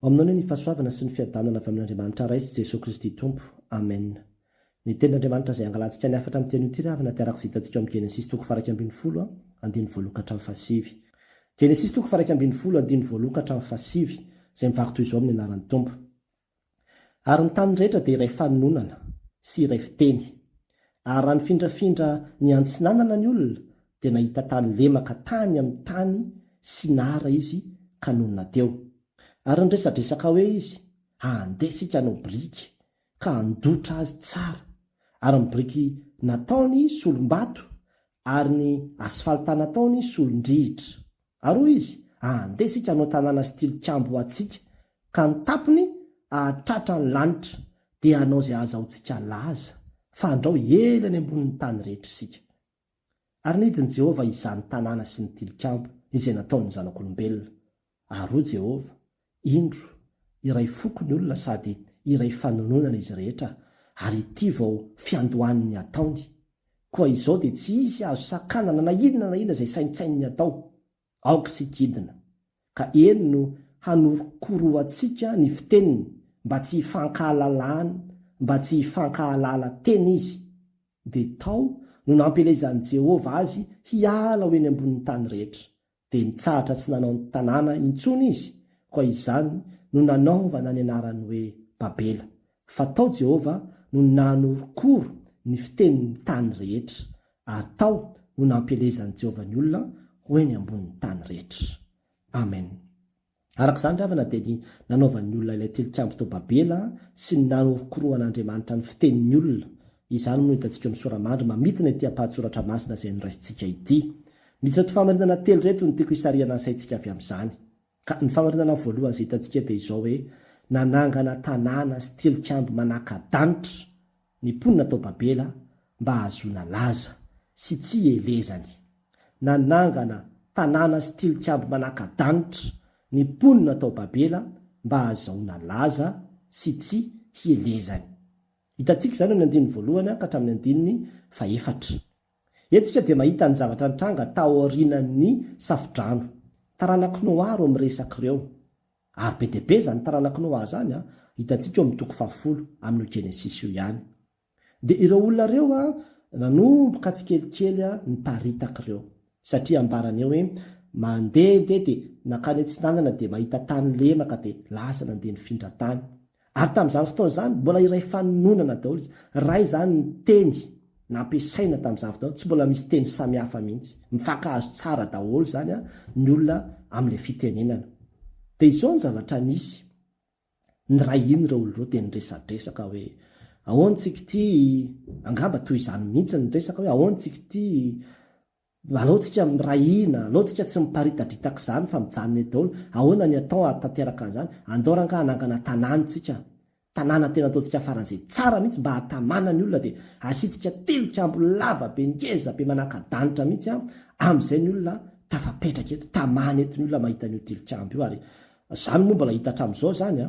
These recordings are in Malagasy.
Aminao ny fahasoavana sy ny fiadanana avy amin'Andriamanitra raisy Jesosy Kristy Tompo. Amen. Ny tenin'Andriamanitra izay angalantsika ny afatra amin'ny teny tiravina tiaraka hitantsika ao amin'ny Genesis 3:20 andiny voalokatra amin'ny fasivy. Genesis 3:20 andiny voalokatra amin'ny fasivy izay mivaky toy izao amin'ny anaran'ny Tompo. Ary ny tany rehetra dia iray fanonana sy iray fiteny. Ary raha nifindrafindra ny antsinanana ny olona dia nahita tany lemaka tany amin'ny tany sy nahara izy ka nonona teo. Ary nyresadresaka hoe izy andesika hanao biriky ka andotra azy tsara, ary ny biriky nataony solombato ary ny asfalta nataony solondrihitra. Ary hoy izy andesika hanao tanàna sy tilikambo ho atsika, ka ny tapony ahatratra ny lanitra dia hanao izay ahazahoantsika laza fa andrao ela ny ambonin'ny tany rehetra isika. Ary nidiny Jehova izany tanàna sy ny tilikambo izay nataony zanak'olombelona. Ary hoy Jehova, indro iray foko ny olona sady iray fanononana izy rehetra, ary ity vao fiandohaniny ataony. Koa izao dia tsy izy azo sakanana na inona izay saintsainy atao, aoka sy kidina. Ka eny no hanorokoroantsika ny fiteniny, mba tsy hifankahalalahana, mba tsy hifankahalala teny izy. Dia tao no nampelezan'i Jehova azy hiala ho eny ambonin'ny tany rehetra. Dia nitsahatra tsy nanao ny tanàna intsony izy, koa izany no nanaovana ny anarany hoe Babela. Fa tao Jehova no nanorokoro ny fitenin'ny tany rehetra, ary tao no nampelezan'i Jehova ny olona ho eny ambonin'ny tany rehetra. Amen. Arak'izany ravana dia ny nanaovan'ny olona ilay tilikambo tao Babela sy ny nanorokoroan'Andriamanitra ny fitenin'ny olona. Izany no hitantsika amin'ny soramandry mamidina ity ampahatsoratra masina izay noraisintsika ity. Misy reto famarinana telo reto ny tiako hisariana ny saintsika avy amin'izany. Ka ny famarinana voalohany izay hitantsika dia izao hoe nanangana tanàna sy tilikambo manaka-danitra ny mponina tao Babela mba hahazoana laza sy tsy elezany. Nanangana tanàna sy tilikambo manaka-danitra ny mponina tao Babela mba hahazoana laza sy tsy hielezany. Hitantsika izany amin'ny andininy voalohany ka hatramin'ny andininy faefatra. Etsika dia mahita ny zavatra nitranga tao aorianan'ny safidrano. Taranak'i Noa ro miresak'ireo. Ary be dia be izany taranak'i Noa zany hitantsika eo amin'ny toko 10 amin'ny Genesis io ihany. Dia ireo olona ireo nanomboka tsikelikely niparitaka ireo. Satria ambarany eo hoe mandeha dia nakany antsinanana dia mahita tany lemaka dia lasa nandeha nifindra tany. Ary tamin'izany fotoana izany mbola iray fanononana daholo izy. Ray izany ny teny nampiasaina tamin'izany fotoana, tsy mbola misy teny samihafa mihitsy. Mifankahazo tsara daholo izany ny olona amin'ilay fitenenana. Dia izao ny zavatra nisy. Ny ray iny ireo olona ireo dia niresadresaka hoe ahoantsika ity, angamba toy izany mihitsy niresaka hoe ahoantsika ity, alohantsika mirahina, alohantsika tsy miparitadritaka izany fa mijanona daholo, ahoana ny atao atanteraka an'izany, andao ranga hanangana tanàntsika, tanàna tena ataontsika faran'izay tsara mihitsy mba hatamana ny olona dia asitsika tilikambo lava be ngeza be manaka-danitra mihitsy amin'izay ny olona tafapetraka eto, tamana eto ny olona mahita an'io tilikambo io. Ary izany moa mbola hita hatramin'izao izany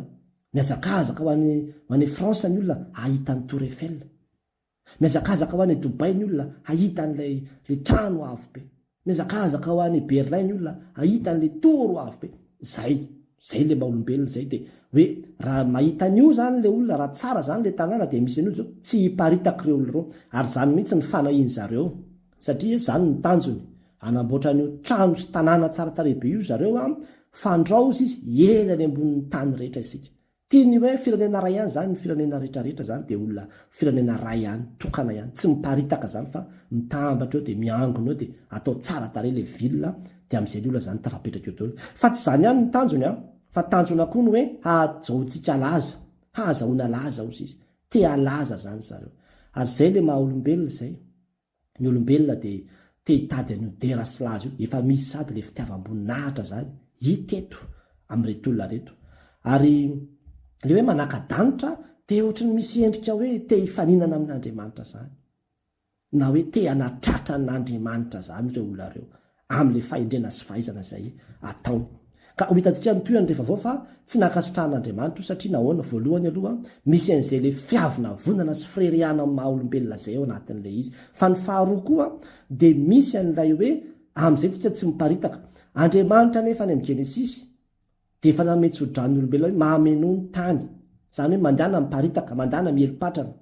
miazakazaka ho an'ny Fransa ny olona ahita ny Tour Eiffel, miazakazaka ho an'ny Dubai ny olona ahita n'ilay trano avo be, miazakazaka ho an'ny Berlin ny olona ahita n'ilay toro avo be. Zay le maha-olombelona zay. Dia hoe raha mahita an'io zany le olona, raha tsara zany le tanàna dia misy an'io zao tsy hiparitaka ireo olona ireo. Ary zany mihitsy ny fanahiany zareo, satria zany ny tanjony anamboatra an'io trano sy tanàna tsara tarehibe io zareo fandraozy izy ela ny ambonin'ny tany rehetra isika. Tiany hoe firenena ray ihany zany, ny firenena rehetrarehetra zany dia olona firenena ray ihany, tokana ihany, tsy miparitaka zany fa mitambatra eo dia miangona eo dia atao tsara tarehy le vilona, dia amin'izay ny olona zany tafapetraka eo daholo. Fa tsy izany ihany ny tanjony fa tanjona koa ny hoe hahazahoantsika laza, hahazahoana laza ozy izy, te halaza zany zareo. Ary izay le maha-olombelona izay, ny olombelona dia te hitady an'io dera sy laza io, efa misy sady le fitiavam-boninahitra zany hita eto amin'reto olona reto. Ary le hoe manaka-danitra dia ohatrany misy endrika hoe te hifaninana amin'Andriamanitra zany, na hoe te hanatratra n'Andriamanitra zany ireo olona ireo amin'ilay fahendrena sy fahaizana izay ataony. Ka ho hitantsika ny toyany rehefa vao fa tsy nakasitrahan'Andriamanitra satria nahoana voalohany aloha misy an'izay le fiavina vonana sy fireriana amin'ny maha-olombelona izay ao anatin'ilay izy. Fa ny faharoa koa dia misy an'ilay hoe amin'izay tsika tsy miparitaka. Andriamanitra nefa any amin'ny Genesis dia efa nametsodran'ny olombelona hoe mahameno ny tany, izany hoe mandana miparitaka, mandana mielipatrana.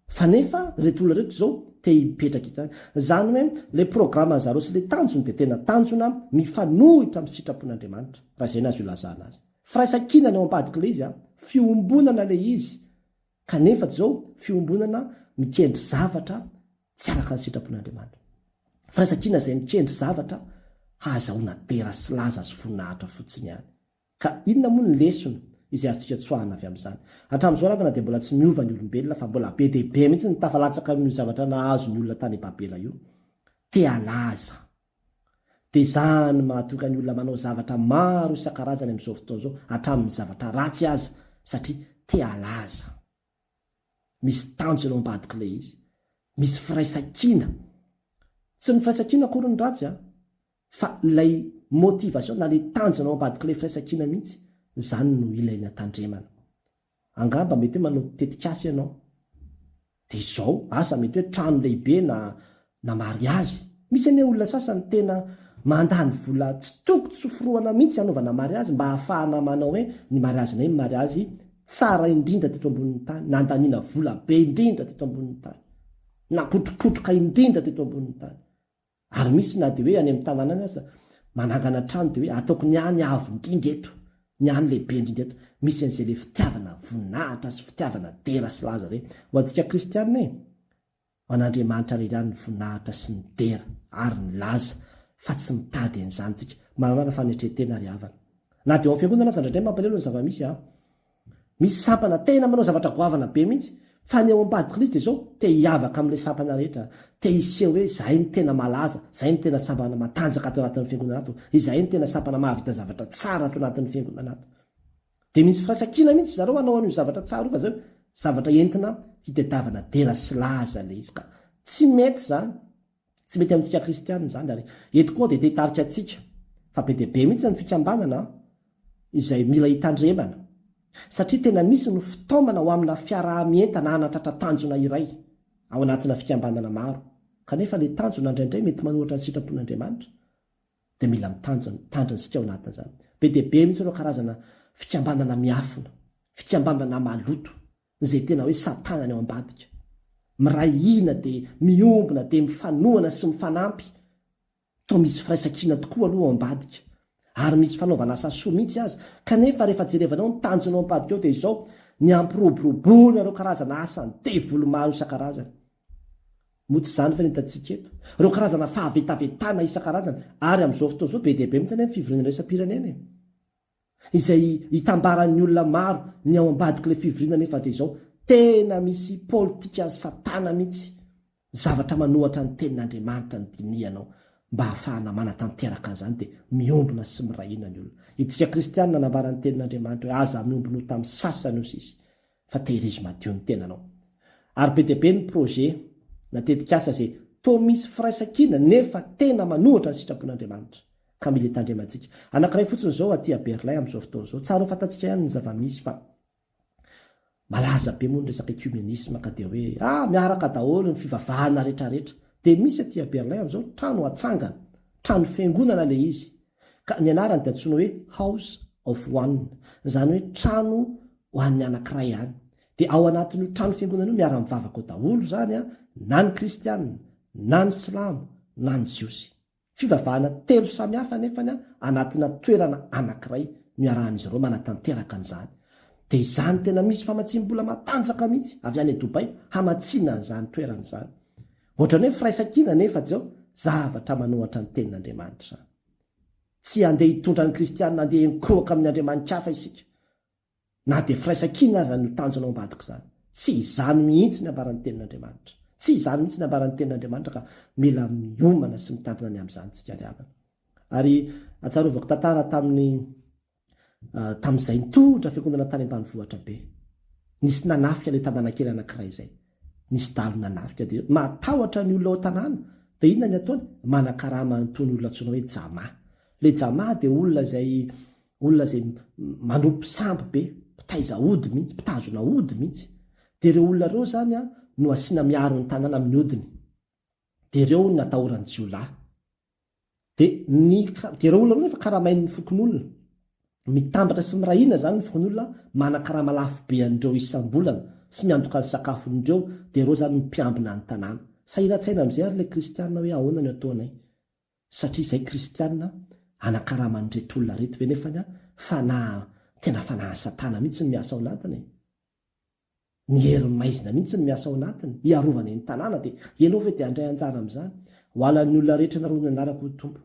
Fa nefa reto olona reto zao te hipetraka itany, izany hoe le programma zareo sy le tanjony dia tena tanjona mifanohitra amin'ny sitrapon'Andriamanitra, raha izay nazy io lazana azy. Firaisan-kinana eo ambadika le izy, fiombonana le izy, kanefa zao fiombonana mikendry zavatra tsy araka ny sitrapon'Andriamanitra. Firaisan-kina izay mikendry zavatra hahazahoana tera sy laza sy voninahitra fotsiny ihany. Ka inona moa ny lesona izay azontsika tsoahana avy amin'izany? Hatramin'izao ravana dia mbola tsy miova ny olombelona, fa mbola be dia be mihitsy ny tafalatsaka amin'io zavatra nahazo ny olona tany Babela io. Te halaza. Dia izany mahatonga ny olona manao zavatra maro isan-karazany amin'izao fotoana izao, hatramin'ny zavatra ratsy aza, satria te halaza. Misy tanjona ao ambadik'ilay izy, misy firaisan-kina. Tsy ny firaisan-kina akory ny ratsy, fa ilay motivation na ilay tanjona ao ambadik'ilay firaisan-kina mihitsy, izany no ilaina tandremana. Angamba mety hoe manao tetikasy ianao, dia izao asa mety hoe trano lehibe na mariazy. Misy anie olona sasany tena mandany vola tsy toko tsy soforoana mihitsy anaovana mariazy mba hahafahana manao hoe ny mariazy na ny mariazy tsara indrindra teto ambonin'ny tany, nandaniana vola be indrindra teto ambonin'ny tany, na kotrokotroka indrindra teto ambonin'ny tany. Ary misy na dia hoe any amin'ny tanàna any aza manangana trano dia hoe ataoko ny any avo indrindra eto, ny any lehibe indrindra eto. Misy an'izay le fitiavana voninahitra sy fitiavana dera sy laza zay. Ho antsika kristianina ho an'Andriamanitra rerany ny voninahitra sy ny dera ary ny laza, fa tsy mitady an'izany tsika, manana fanetretena ary havana. Na dia ao fiangonana aza indray mampalelo ny zava-misy misy sampana tena manao zavatra goavana be mihitsy, fa ny ao ambadika Kristy izao te hiavaka amin'ilay sampana rehetra, te hiseho hoe zahay ny tena malaza, zahay ny tena sampana matanjaka ato anatin'ny fiangonana ato, izahay ny tena sampana mahavita zavatra tsara ato anatin'ny fiangonana ato. Dia misy firaisan-kina mihitsy zareo hanao an'io zavatra tsara fa zao zavatra entina hitadiavana dera sy laza le izy. Ka tsy mety zany, tsy mety amintsika kristianina zany, ary eto koa dia te hitarika antsika fa be dia be mihitsy ny fikambanana izay mila hitandremana, satria tena misy ny fitaomana ho amina fiaraha-mientana hanatratra tanjona iray ao anatina fikambanana maro, kanefa le tanjona indraindray mety manohitra ny sitrapon'Andriamanitra, dia mila mitandrina ao anatin'izany. Be dia be mihitsy ireo karazana fikambanana miafina, fikambanana maloto, izay tena hoe satanany ao ambadika, miray hina dia miombona dia mifanohana sy mifanampy. Toa misy firaisan-kina tokoa aloha ao ambadika, ary misy fanaovana asa soa mihitsy azy, kanefa rehefa jerevanao ny tanjona ao ambadika ao dia izao ny ampiroboroboana ireo karazana asa ny devolo maro isan-karazany. Moa tsy izany fa nitatsika eto, ireo karazana fahavetavetana isan-karazany, ary amin'izao fotoana izao be dia be mihitsy any amin'ny fivoriana raisam-pirenena izay hitambaran'ny olona maro ny ao ambadik'ilay fivoriana, nefa dia izao tena misy politika satana mihitsy, zavatra manohatra ny tenin'Andriamanitra ny dinianao mba hahafahana manatanteraka an'izany dia miombona sy mirahina ny olona. Itsika kristianina nambaran'ny tenin'Andriamanitra hoe aza miombona tamin'ny sasany os izy, fa tehirizy madio ny tenanao. Ary be dia be ny projet na tetikasa izay toa misy firaisan-kina nefa tena manohatra ny sitrapon'Andriamanitra, ka mila tandremantsika. Anankiray fotsiny izao aty a Berlin amin'izao fotoana izao, tsara ho fantatsika ihany ny zava-misy, fa malaza be moa ny resaka ecumenisme, ka dia hoe miaraka daholo ny fivavahana rehetrarehetra. Dia misy aty a Berlin amin'izao trano hatsangana, trano fiangonana le izy, ka ny anarany dia antsoina hoe House of One, izany hoe trano ho an'ny anankiray ihany. Dia ao anatin'io trano fiangonana io miara-mivavaka ao daholo zany na ny kristianina, na ny silamo, na ny jiosy. Fivavahana telo samihafa nefany anatina toerana anankiray miarahan'izy ireo manatanteraka an'izany. Dia izany tena misy famatsim-bola matanjaka mihitsy avy any Dubai hamatsiana an'izany toerana izany. Ohatrany hoe firaisan-kina nefa zao zavatra manohatra ny tenin'Andriamanitra. Tsy handeha hitondra ny kristianina handeha hikoaka amin'ny Andriamanitra hafa isika, na dia firaisan-kina aza no tanjona ao ambadika izany. Tsy izany mihitsy ny ambaran'ny tenin'Andriamanitra, tsy izany mihitsy ny ambaran'ny tenin'Andriamanitra, ka mila miomana sy mitandrina ny amin'izany tsika riavana. Ary atsarovako tantara tamin'izay nitondra fiangonana tany ambanivohitra be, nisy nanafika ilay tanàna kely anankiray izay, nisy dalo nanafika, dia matahotra ny olona ao tanàna. Dia inona ny ataony? Manakarama itony olona antsoina hoe jama. Le jama dia olona izay manompo sambo be, mpitaiza ody mihitsy, mpitazona ody mihitsy. Dia ireo olona ireo zany no asiana miaro ny tanàna amin'ny odiny, dia ireo natahorany jiolahy. Dia ireo olona ireo nefa karamain'ny fokon'olona, mitambatra sy mirahina zany nyfon'olona manakarama lafo be andreo isam-bolana sy miantoka ny sakafondreo dia ireo zany mimpiambina ny tanàna. Sahiran-tsaina amin'izay ary ilay kristianina hoe ahoana ny ataonay satria izay kristianina anakaraman'reto olona reto ve nefany tena fanahy satana mihitsy ny miasa ao anatiny, ny herin'ny maizina mihitsy ny miasa ao anatiny hiarovana ny tanàna dia ianao ve dia andray anjara amin'izany ho alan'ny olona rehetra nareo ny anarako ho tompo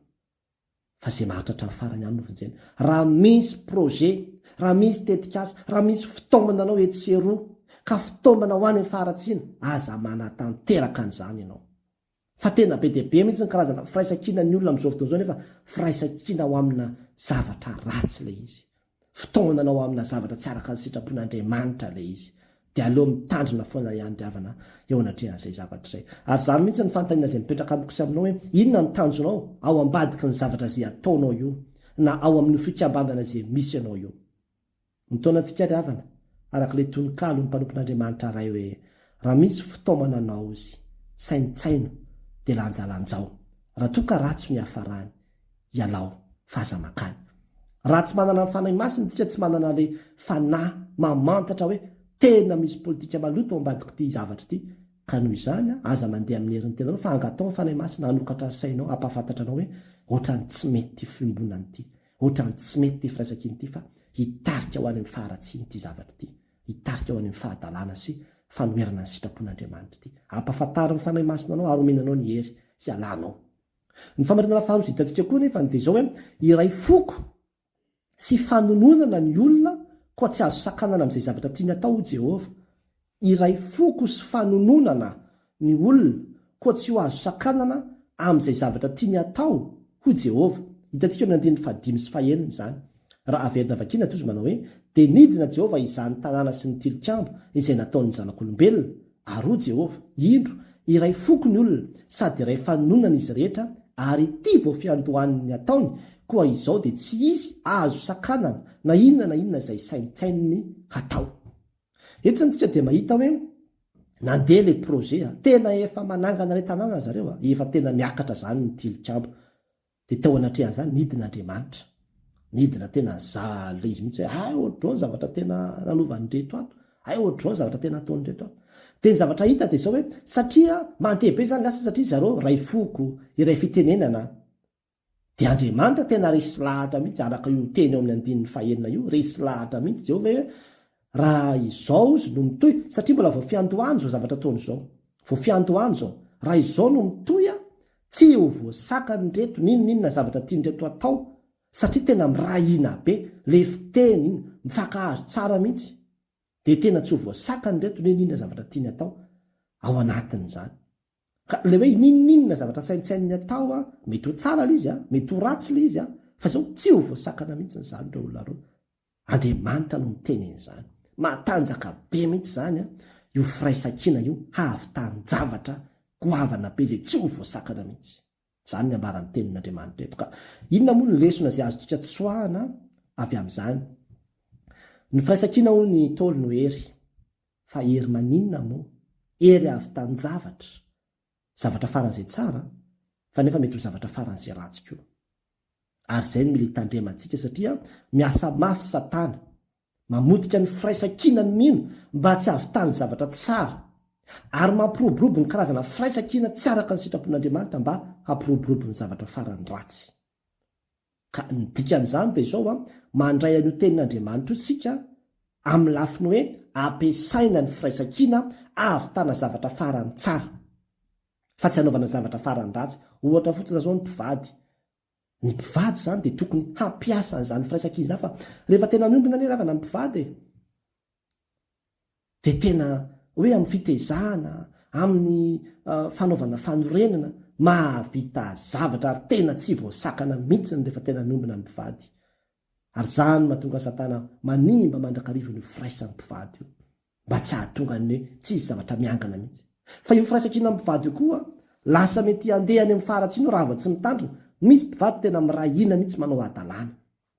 fa zay mahatratra ny farany any novonjena. Raha misy projet, raha misy tetikasa, raha misy fitaomana anao etseroa ka fitaomana ho any amin'ny faharatsiana, aza manatanteraka an'izany ianao. Fa tena be dia be mihitsy ny karazana firaisan-kina ny olona amin'izao fotoana izao nefa firaisan-kina ho amina zavatra ratsy ilay izy. Fitaomana anao amina zavatra tsy araka ny sitrapon'Andriamanitra ilay izy. Dia aleo mitandrina foana iandriavana eo anatrehan'izay zavatra izay. Ary izany mihitsy ny fanontaniana izay mipetraka amiko sy aminao hoe inona ny tanjonao ao ambadiky ny zavatra izay ataonao io na ao amin'ny fikambavana izay misy ianao io. Mitaonantsika ry havana arak'ilay tononkalo ny mpanompon'Andriamanitra iray hoe raha misy fitaomana anao izy tsainotsaino dia lanjalanjao, raha toa ka ratsy ny hafarany ialao fahazamakany. Raha tsy manana ny fanahy masina tsika, tsy manana ilay fanahy mamantatra hoe tena misy politika maloto ao ambadiko ity zavatra ity, ka noho izany aza mandeha amin'ny herin'ny tenanao fa angatao ny fanahy masina hanokatra ny sainao hampahafantatra anao hoe ohatrany tsy mety ty fimbonany ity, ohatrany tsy mety ty firaisan-kiny ity fa hitarika ho any amin'ny faharatsiany ity zavatra ity, hitarika ho any amin'ny fahadalàna sy fanoherana ny sitrapon'Andriamanitra ity. Ampahafantariny fanahy masina anao ary omenanao ny hery hialanao. Ny famarinana faharoa hitantsika koa nefa dia izao hoe iray foko sy fanononana ny olona koa tsy azo sakanana amin'izay zavatra tiany atao ho Jehova. Iray foko sy fanononana ny olona koa tsy ho azo sakanana amin'izay zavatra tiany atao ho Jehova. Hitantsika amin'ny andininy 5 sy 9 izany. Raha averina vakina toy izy manao hoe dia nidina Jehova izany tanàna sy ny tilikambo izay nataon'ny zanak'olombelona ary ho Jehova indro iray foko ny olona sady iray fanononana izy rehetra ary ity vao fiandohaniny ataony koa izao dia tsy izy azo sakanana na inona izay saintsaininy hatao. Etsy antsika dia mahita hoe nandeha ilay projet tena efa manangana ilay tanàna zareo efa tena miakatra zany ny tilikambo dia tao anatrehan'izany nidin'Andriamanitra, nidina tena zala izy mihitsy hoe ay ohatr'izao ny zavatra tena nanovan'reto ato, ay ohatr'izao ny zavatra tena ataon'reto ato. Dia ny zavatra hita dia izao hoe satria mandeha be zany lasa satria zareo ray foko iray fitenenana dia Andriamanitra tena resy lahatra mihitsy araka io teny eo amin'ny andininy 9 io, resy lahatra mihitsy Jehova hoe raha izao izy no mitoy satria mbola vao fiandohany zao zavatra ataony izao, vao fiandohany zao raha izao no mitoy tsy ho voasakany reto ninona zavatra tianreto atao satria tena mirahina be le fiteny iny mifankahazo tsara mihitsy dia tena tsy ho voasakany reto ninona zavatra tiany atao ao anatin'izany. Ka le hoe ninona zavatra saintsaininy atao mety ho tsara ilay izy mety ho ratsy ilay izy fa izao tsy ho voasakana mihitsy n'izany ireo olona roa. Andriamanitra no mitenen'izany, matanjaka be mihitsy izany io firaisan-kina io havitan-javatra goavana be izay tsy ho voasakana mihitsy. Izany ny ambaran'ny tenin'Andriamanitra eto. Ka inona moa ny lesona izay azontsika tsoahana avy amin'izany? Ny firaisan-kina ho ny tôly no hery, fa hery maninona moa? Hery havitan-javatra, zavatra faran'izay tsara fa nefa mety ho zavatra faran'izay ratsy koa. Ary izay no mila hitandremantsika satria miasa mafy Satana mamodika ny firaisan-kina ny mino mba tsy havitany zavatra tsara ary mampiroborobo ny karazana firaisan-kina tsy araka ny sitrapon'Andriamanitra mba hampiroborobo ny zavatra farany ratsy. Ka ny dikan'izany dia izao mandray an'io tenin'Andriamanitra io sika amin'ny lafiny hoe ampiasaina ny firaisan-kina ahavitana zavatra farany tsara fa tsy hanaovana zavatra farany ratsy. Ohatra fotsiny izao ny mpivady. Ny mpivady zany dia tokony hampiasa an'izany firaisan-kina izany fa rehefa tena miombina neravana ny mpivady dia tena hoe amin'ny fitezahana, amin'ny fanaovana fanorenana mahavita zavatra ary tena tsy voasakana mihitsy rehefa tena miombina ny mpivady. Ary zany mahatonga Satana manimba mandrakarivo ny firaisan'ny mpivady io mba tsy hahatonga ny hoe tsisy zavatra miangana mihitsy. Fa io firaisan-kina ny mpivady io koa lasa mety handeha any amin'ny faharatsiana raha vao tsy mitandrina. Misy mpivady tena mirahina mihitsy manao adalàna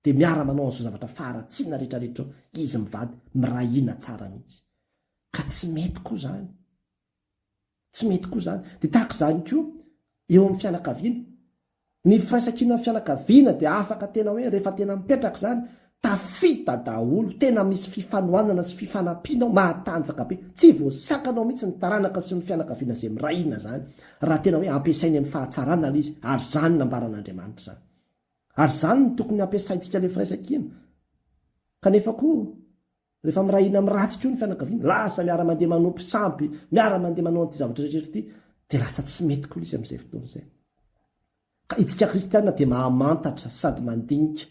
dia miara manao an'izao zavatra faharatsiana rehetrarehetra izy mivady mirahina tsara mihitsy. Ka tsy mety koa zany, tsy mety koa zany. Dia tahaka izany koa eo amin'ny fianakaviana, ny firaisan-kina ny fianakaviana dia afaka tena hoe rehefa tena mipetraka izany tafita daholo, tena misy fifanoanana sy fifanampianao mahatanjaka be, tsy voasakanao mihitsy ny taranaka sy ny fianakaviana zay mirahina zany raha tena hoe ampiasainy amin'ny fahatsarana l izy, ary zany nambaran'Andriamanitra zany, ary zany ny tokony ampiasaintsika le firaisakina. Kanefa koa rehefa mirahina miratsy koa ny fianakaviana, lasa miara mandeha manompo sampy, miara mandeha manao an'ity zavatra rehetra ity, dia lasa tsy mety koa izy amin'izay fotoana izay. Ka itsika kristianina dia mahamantatra sady mandinika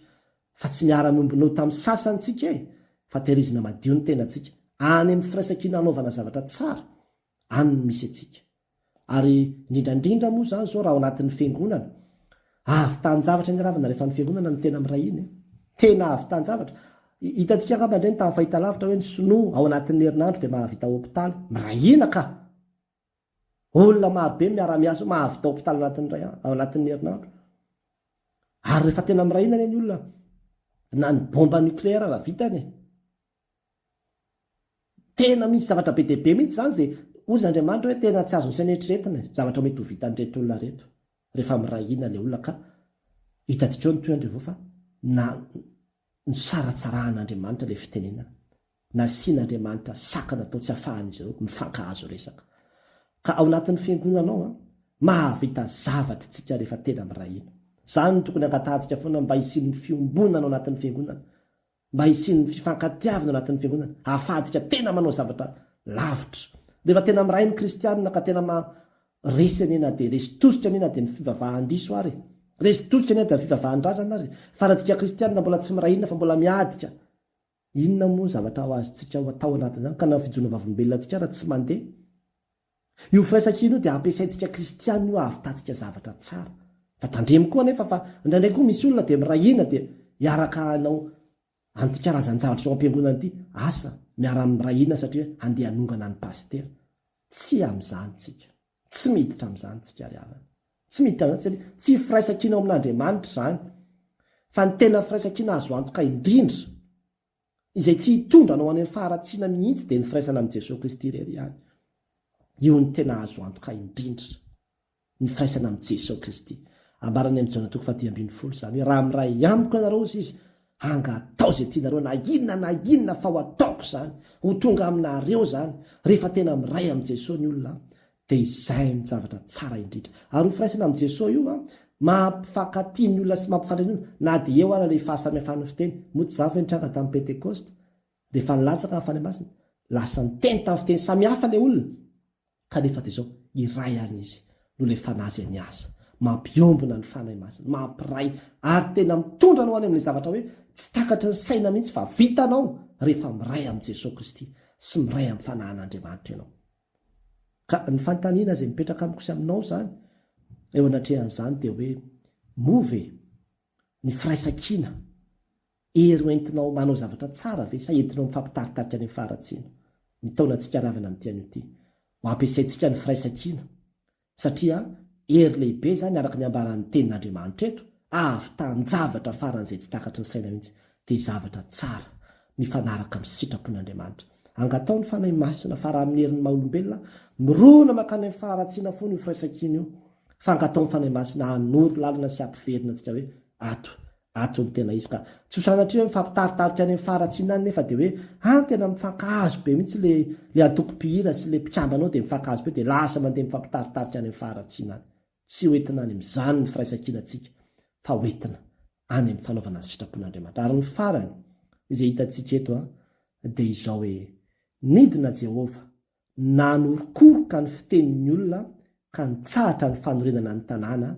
fa tsy miara-miombonao tamin'ny sasantsika fa tehirizina madio ny tenantsika any amin'ny firaisakina anaovana zavatra tsara, any no misy atsika. Ary indrindrandrindra moa zany zao raha ao anatin'ny fiangonana, avy tanjavatra ny ravina rehefa ny fiangonana no tena mirahina, tena avy tanjavatra. Hitantsika angamba indray ny tamin'ny fahitalavitra hoe ny sinoa ao anatin'ny herinandro dia mahavita hôpitaly, mirahina ka. Olona marobe miara-miasa mahavita hôpitaly ao anatin'ny herinandro. Ary rehefa tena mirahina ny olona, na ny bomba nucléaire raha vitany, tena misy zavatra be deaibe mihitsy zany zay ozy Andriamanitra hoe tena tsy azony sanetriretina zavatra mety ho vitan'reto olona reto rehefa mirahina le olona. Ka hitantsika eo ny toy andreo fa na ny saratsaran'Andriamanitra le fitenenana, nasian'Andriamanitra sakana atao tsy afahan'izy ireo mifankahazo resaka. Ka ao anatin'ny fiangonanao mahavita zavatra tsika rehefa tena mirahina. Zany no tokony angatahantsika foana mba hisian'ny fiombonana ao anatin'ny fiangonana, mba hisian'ny fifankatiavana ao anatin'ny fiangonana, ahafahantsika tena manao zavatra lavitra. Rehefa tena miray ny kristianina ka tena resy anena dia resy tositra anena dia ny fivavahan-diso ary, resy tositra anena dia ny fivavahan-drazana azy. Fa raha tsika kristianina mbola tsy mirahina fa mbola miadika, inona moa zavatra ho azontsika atao anatin'izany ka na fijona vavolombelona antsika raha tsy mandeha. Io firaisakina io dia ampiasaintsika kristianina io ahavitantsika zavatra tsara. Fa tandremo koa anefa fa indraindray koa misy olona dia mirahina dia hiaraka anao anti-karazan-javatra ao am-piangonana ity, asa miara mirahina satria andeha hanongana ny pastera. Tsy amin'izany tsika, tsy miditra amin'izany tsika ry havana, tsy miditra amin'izany satria tsy firaisakina ao amin'Andriamanitra izany, fa ny tena firaisakina azo antoka indrindra izay tsy hitondra anao any amin'ny faharatsiana mihitsy dia ny firaisana amin'i Jesosy Kristy irery ihany. Io ny tena azo antoka indrindra, ny firaisana amin'i Jesosy Kristy. Ambarany amin'ny Jaona 10:10 zany hoe raha miray amiko ianareo izy angatao izay tianareo, na inona fa ho ataoko zany, ho tonga aminareo zany. Rehefa tena miray amin'i Jesosy ny olona dia izay ny zavatra tsara indrindra. Ary ho firaisana amin'i Jesosy io mampifankatia ny olona sy mampifandray ny olona, na dia eo ara le fahasamihafan'ny fiteny. Moa zany hoe nitranga tamin'ny Pentekosta rehefa nilatsaka ny fanahy masina, lasa niteny tamin'ny fiteny samihafa le olona, kanefa dia izao iray any izy no le fanazy ny asa, mampiombona ny fanahy masina, mampiray, ary tena mitondra anao any amin'ilay zavatra hoe tsy takatry ny saina mihitsy fa vitanao rehefa miray amin'i Jesosy Kristy sy miray amin'ny fanahan'Andriamanitra ianao. Ka ny fanontaniana izay mipetraka amiko sy aminao zany eo anatrehan'izany dia hoe move ny firaisan-kina ery entinao manao zavatra tsara ve sa entinao mifampitaritarika any amin'ny faharatsiana. Mitaona antsika ravina amin'ity anio ity ho ampiasaintsika ny firaisan-kina satria ery lehibe zany araka ny ambaran'ny tenin'Andriamanitra eto, avy tanjavatra faran'izay tsy takatry ny saina mihitsy dia zavatra tsara mifanaraka amin'ny sitrapon'Andriamanitra. Angatao ny fanahy masina fa raha amin'ny herin'ny maha-olombelona mirona makany amin'ny faharatsiana foana io firaisan-kina io, fa angatao ny fanahy masina hanoro lalana sy ampiverina antsika hoe ato ny tena izy. Ka tsy ho sanatria hoe mifampitaritarika any amin'ny faharatsiana any nefa dia hoe tena mifankahazo be mihitsy le atoko-pihira sy le mpikambanao dia mifankahazo be dia lasa mandeha mifampitaritarika any amin'ny faharatsiana any. Tsy hoentina any amin'izany ny firaisan-kina antsika, fa hoentina any amin'ny fanaovana ny sitrapon'Andriamanitra. Ary ny farany izay hitantsika eto dia izao hoe nidina Jehova nanorokoroka ny fitenin'ny olona ka nitsahatra ny fanorenana ny tanàna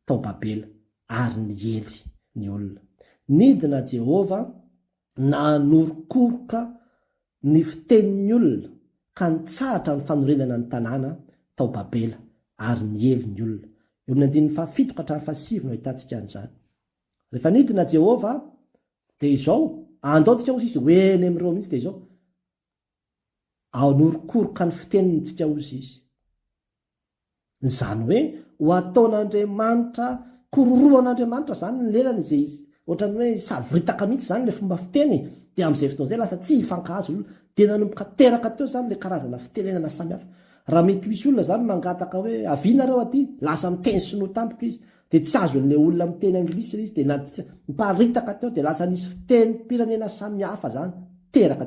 tao Babela ary niely ny olona. Nidina Jehova nanorokoroka ny fitenin'ny olona ka nitsahatra ny fanorenana ny tanàna tao Babela ary niely ny olona. Eo amin'ny 7:7 no ahitantsika an'izany. Rehefa nidina Jehova dia izao andaontsika ozy izy hoeny amin'ireo mihitsy dia izao anorokoroka ny fitenintsika ozy izy. Izany hoe ho ataon'Andriamanitra, kororoan'Andriamanitra zany ny lelana izay izy ohatrany hoe savoritaka mihitsy zany le fomba fiteny, dia amin'izay fotoana izay lasa tsy hifankahazo olona dia nanomboka teraka teo zany le karazana fitenenana samihafa. Raha mety misy olona zany mangataka hoe avinareo aty, lasa miteny sinoa tampoka izy, dia tsy azo n'lay olona miteny anglisy izy dia miparitaka teo dia lasa nisy fiteny firenena samihafa zany teraka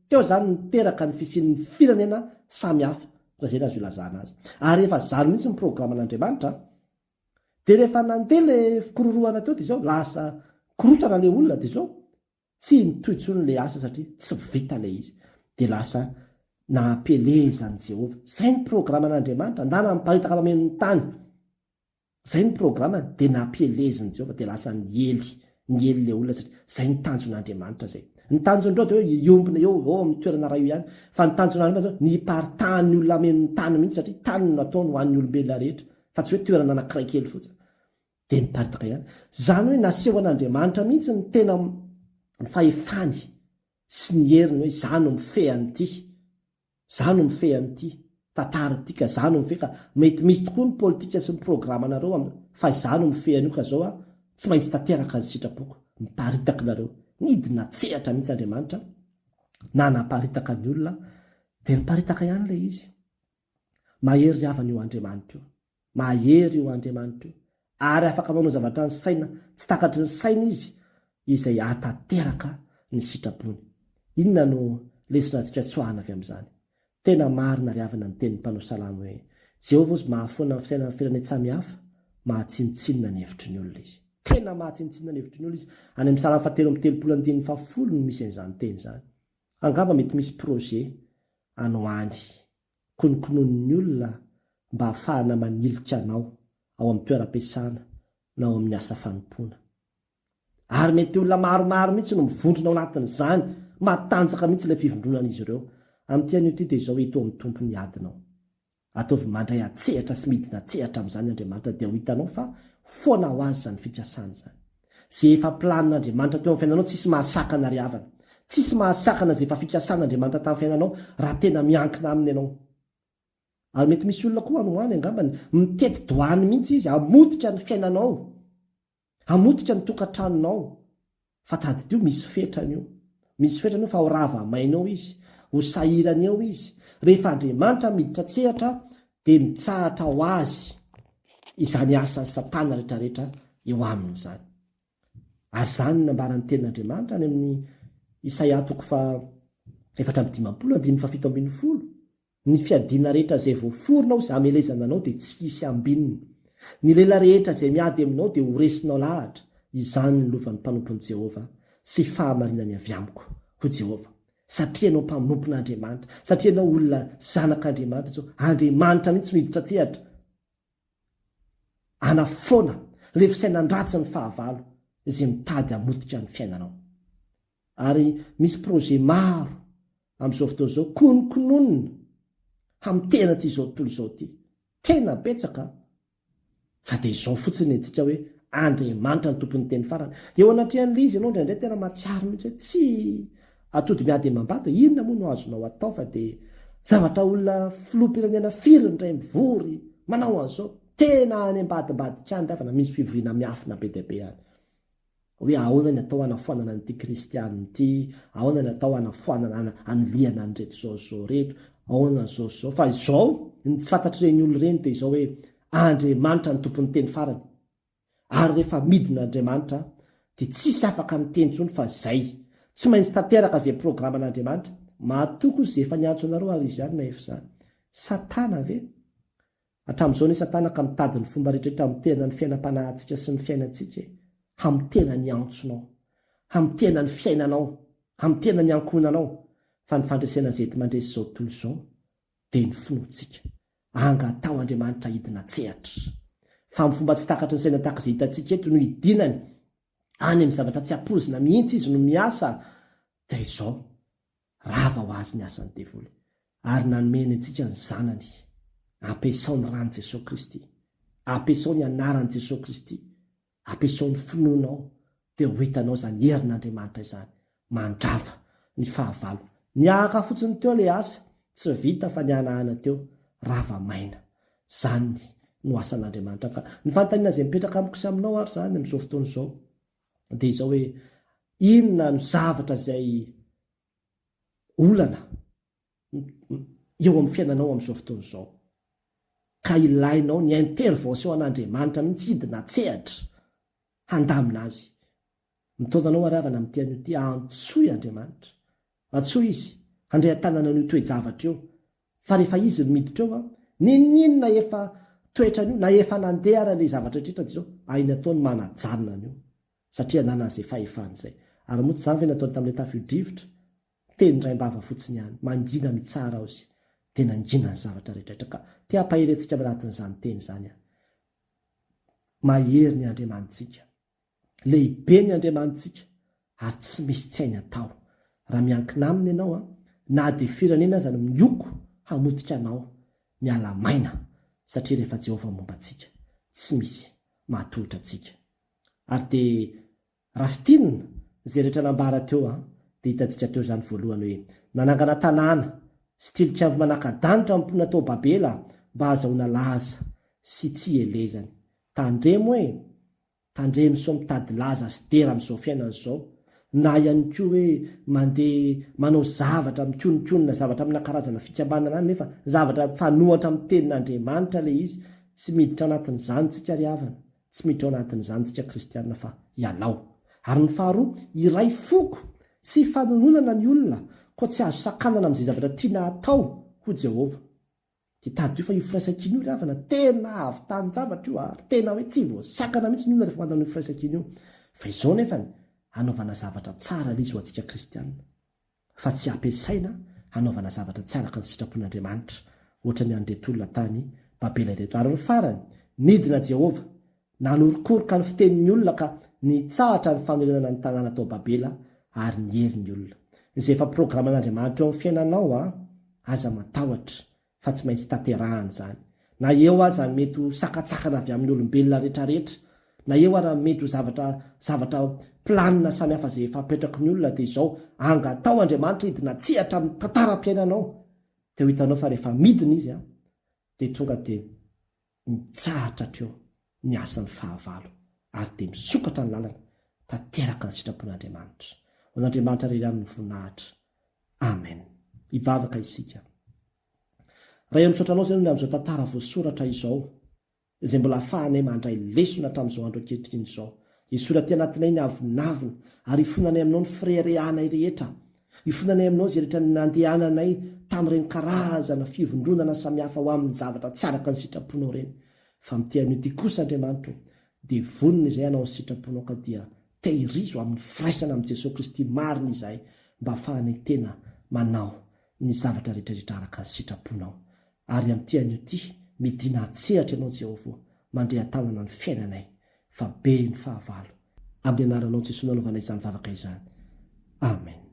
teo zany niteraka ny fisian'ny firenena samihafa raha zay azo ilazana azy ary efa zany mihitsy ny programan'Andriamanitra dia rehefa nandeha le fikororoana teo dia zao lasa korotana le olona dia zao tsy nitoitsony le asa satria tsy vita le izy dia lasa nampelezany Jehova. Zay ny programan'Andriamanitra ndana miparitaka mameno ny tany. Zay ny programany dia nampelezany Jehova dia lasa niely le olona satria zay ny tanjon'Andriamanitra zay. Ny tanjon'ireo dia iombina eo amin'ny toerana raha io ihany fa ny tanjon'Andriamanitra zao niparitahany olona mameno ny tany mihitsy satria tany no nataony ho an'ny olombelona rehetra fa tsy hoe toerana anankiray kely fotsiny dia niparitaka ihany. Zany hoe naseho an'Andriamanitra mihitsy ny tena fahefany sy ny heriny hoe zany no mifehany ity, zany no mifehany ity tantara ity ka zany no mifehy ka mety misy tokoa ny politika sy ny programanareo fa zany no mifehany io ka zao tsy maintsy tanteraka ny sitrapoko miparitaka nareo. Nidina tsehatra mihitsy Andriamanitra na naparitaka ny olona dia niparitaka ihany le izy. Mahery avana io Andriamanitra io, mahery io Andriamanitra io ary afaka manao zavatra ny saina tsy takatry ny saina izy izay atanteraka ny sitrapony. Inona no lesona antsika tsoahana avy amin'izany? Tena marina ry havana ny tenin'ny mpanao salamo hoe Jehova ozy mahafoana ny fisainana firenena samihafa, mahatsinitsinina ny hevitry ny olona izy. Tena mahatsinitsinina ny hevitry ny olona izy. Any amin'ny Salamo 7:30 no misy an'izany teny izany. Angamba mety misy projet anoany kononkonon'ny olona mba hahafahana manilika anao ao amin'ny toeram-piasana na ao amin'ny asa fanompoana. Ary mety olona maromaro mihitsy no mivondrona ao anatin'izany, matanjaka mihitsy ilay fivondronan'izy ireo. Amin'ity anio ity dia izao eto amin'ny tompony adinao. Ataovy mandray atsehatra sy midina atsehatra amin'izany Andriamanitra dia ho hitanao fa foana ho azy zany fikasana zany. Zay efa planin'Andriamanitra teo amin'ny fiainanao tsisy mahasakana ry havana. Tsisy mahasakana zay efa fikasan'Andriamanitra tamin'ny fiainanao raha tena miankina aminy ianao. Ary mety misy olona koa anohany angambany mitety doany mihitsy izy hamotika ny fiainanao, hamotika ny tokantranonao fa tadidio misy fetrany io. Misy fetrany io fa ho rava maina eo izy, ho sahirany eo izy. Rehefa Andriamanitra miditra tsehatra dia mitsahatra ho azy izany asan'ny Satana rehetrarehetra eo amin'izany. Ary zany nambarany tenin'Andriamanitra any amin'ny Isaia 4:17 ny fiadiana rehetra izay voaforonao izay hamelezana anao dia tsy hisy ambininy. Ny lela rehetra izay miady aminao dia ho resinao lahatra. Izany ny lovan'ny mpanompony Jehova sy fahamarinany avy amiko ho Jehova. Satria ianao mpanompon'Andriamanitra, satria ianao olona zanak'Andriamanitra, so Andriamanitra mihitsy no hiditra tsehatra anafoana le fisainandratsy ny fahavalo izay mitady hamotika ny fiainanao. Ary misy projet maro amin'izao fotoana izao kononkononina amin'ny tena ity izao tontolo izao ity. Tena betsaka fa dia izao fotsiny antsika hoe Andriamanitra ny tompon'ny teny farany. Eo anatrehan'ilay izy ianao indraindray tena mahatsiaro mihitsy hoe tsy atody miady am-bambata, inona moa no azonao atao fa dia zavatra olona filoham-pirenena firy ndray mivory manao an'izao tena any ambadibadika any avana misy fivoriana miafina be dia be any. Hoe ahoana ny atao hanafoanana an'ity kristianina ity, ahoana ny atao hanafoanana aniliana an'ireto izao reto, ahoana izao fa izao ny tsy fantatry ireny olona ireny dia izao hoe Andriamanitra ny tompon'ny teny farany. Ary rehefa midina Andriamanitra dia tsisy afaka miteny intsony fa zay. Tsy maintsy tanteraka izay programan'Andriamanitra. Mahatoky izay efa niantso anareo ary izy ihany na efa izany. Satana ve? Hatramin'izao ny Satana ka mitady ny fomba rehetrarehetra hamitena ny fiainam-panahintsika sy ny fiainantsika. Hamitena ny antsonao, hamitena ny fiainanao, hamitena ny ankonanao. Fa ny fandresena izay mandresy izao tontolo izao dia ny finoantsika. Angatao Andriamanitra hidina tsehatra. Fa amin'ny fomba tsy takatry ny saina tahaka izay hitantsika eto no hidinany any amin'ny zavatra tsy hampozina mihitsy izy no miasa dia izao rava ho azy ny asany devoly. Ary nanomeny antsika ny zanany, ampiasao ny ran'i Jesosy Kristy, ampiasao ny anaran'i Jesosy Kristy, ampiasao ny finoanao dia ho hitanao izany herin'Andriamanitra izany mandrava ny fahavalo. Niahaka fotsiny teo ilay asa tsy vita fa nihanahana teo rava maina. Zany no asan'Andriamanitra. Ka ny fanontaniana izay mipetraka amiko sy aminao ary zany amin'izao fotoana izao dia izao hoe inona no zavatra izay olana eo amin'ny fiainanao amin'izao fotoana izao. ka ilainao ny intervention an'Andriamanitra mihitsy hidina tsehatra handamina azy. Mitaonanao aravana amin'ity an'io ty antsoy Andriamanitra, antsoy izy handray tanana an'io toe-javatra io, fa rehefa izy no miditra eo ninninona efa toetra an'io na efa nandeha ara le zavatra rehetra dia zao aina ataony manajanona an'io satria nanan'izay fahefany izay. Ary moa tsy zany ve nataony tamin'ilay tafio-drivotra, teny ray-mbava fotsiny ihany, mangina mitsara ao izy dia nangina ny zavatra rehetrarehetra. Ka te hampaherentsika anatin'izany teny zany a. Mahery ny Andriamanitsika, lehibe ny Andriamanitsika, ary tsy misy tsy hainy atao. Raha miankina aminy ianao na dia firenena aza no mioko hamotika anao, miala maina satria rehefa Jehovah momba antsika tsy misy mahatohitra antsika. Ary dia raha fitinina izay rehetra nambara teo dia hitantsika teo izany voalohany hoe nanangana tanàna sy tilikambo manaka-danitra mipona tao Babela mba hahazoana laza sy tsy elezany. Tandremo tandremo sao mitady laza sy dera amin'izao fiainana izao, na ihany koa hoe mandeha manao zavatra mikononkonona zavatra amina karazana fikambanana any, nefa zavatra fanohatra amin'ny tenin'Andriamanitra ilay izy. Tsy miditra anatin'izany tsika ry havana, tsy miditra anatin'izany tsika kristianina, fa ialao. Ary ny faharoa, iray foko sy fanononana ny olona koa tsy azo sakanana amin'izay zavatra tiana atao ho Jehovah. Dia tady io fa io firaisan-kina io ry havana tena avy tany zavatra io, ary tena hoe tsy voasakana mihitsy ny olona rehefa manao io firaisan-kina io. Fa izao nefany hanaovana zavatra tsara ilay izy ho antsika kristianina, fa tsy ampiasaina hanaovana zavatra tsy araka ny sitrapon'Andriamanitra, ohatra ny an'ireto olona tany Babela ireto. Ary ny farany, nidina Jehovah, nanorokoroka ny fitenin'ny olona ka nitsahatra ny fanorenana ny tanàna tao Babela ary niery ny olona. Izay efa programan'Andriamanitra eo amin'ny fiainanao aza matahotra, fa tsy maintsy tanterahana izany. Na eo aza mety ho sakatsakana avy amin'ny olombelona rehetrarehetra, na eo ara mety ho zavatra planina samihafa izay efa apetraky ny olona, dia izao angatao Andriamanitra hidina tsehatra amin'ny tantaram-piainanao. Dia ho hitanao fa rehefa midina izy dia tonga dia mitsahatra hatreo ny asan'ny fahavalo, ary dia misokatra ny lalana tanteraka ny sitrapon'Andriamanitra. Ho an'Andriamanitra rerany ny voninahitra. Amen. Ivavaka isika. Raha eo misaotranao zany amin'izao tantara voasoratra izao, izay mbola ahafahanay mandray lesona hatramin'izao andro ankehitriny izao. Isoraty anatinay ny avonavona, ary ifonanay aminao ny firehanay rehetra. Ifonanay aminao izay rehetra nandehananay tamin'ireny karazana fivondronana samihafa ho amin'ny zavatra tsy araka ny sitraponao ireny. Fa amin'ity an'ity kosa Andriamanitra, dia vonona izay anao ny sitraponao, ka dia tehirizo amin'ny firaisana amin'i Jesosy Kristy marina izay, mba ahafahanay tena manao ny zavatra rehetrarehetra araka ny sitraponao. Ary amin'ity an'ity midina atsehatra ianao Jehovah, mandre tanana ny fiainanay, fa be ny fahavalo. Amin'ny anaranao Jesosy nanaovanay izany vavaka izany. Amen.